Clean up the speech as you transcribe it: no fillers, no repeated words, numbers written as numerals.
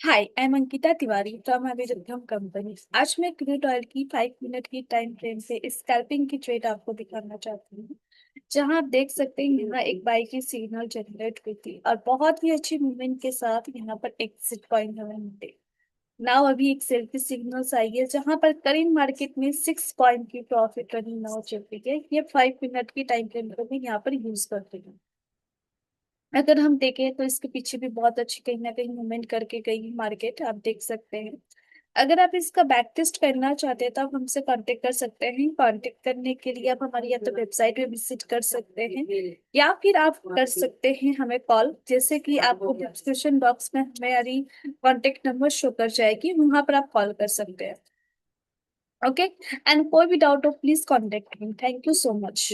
Hi, I am Ankita Tiwari from Abhiruddham company. आज मैं crude oil की 5 मिनट की टाइम फ्रेम से स्कैल्पिंग की ट्रेड आपको दिखाना चाहती हूँ। जहां आप देख सकते हैं यहाँ एक बाई की सिग्नल जनरेट हुई थी और बहुत ही अच्छी मूवमेंट के साथ यहाँ पर एग्जिट पॉइंट हमें मिले। नाउ अभी एक सेल की सिग्नल्स आई है जहां पर करेंट मार्केट में 6 पॉइंट की प्रॉफिट रनिंग नाउ चल रही है। ये 5 मिनट की टाइम फ्रेम को भी यहाँ पर यूज करते हैं। अगर हम देखें तो इसके पीछे भी बहुत अच्छी कहीं ना कहीं मूवमेंट करके गई मार्केट, आप देख सकते हैं। अगर आप इसका बैक टेस्ट करना चाहते हैं तो आप हमसे कांटेक्ट कर सकते हैं। कांटेक्ट करने के लिए आप हमारी या तो वेबसाइट पे विजिट कर सकते हैं या फिर आप कर सकते हैं हमें कॉल, जैसे कि आपको डिस्क्रिप्शन बॉक्स में हमारी कांटेक्ट नंबर शो कर जाएगी, वहां पर आप कॉल कर सकते हैं। ओके। एंड कोई भी डाउट हो please contact me. Thank you so much.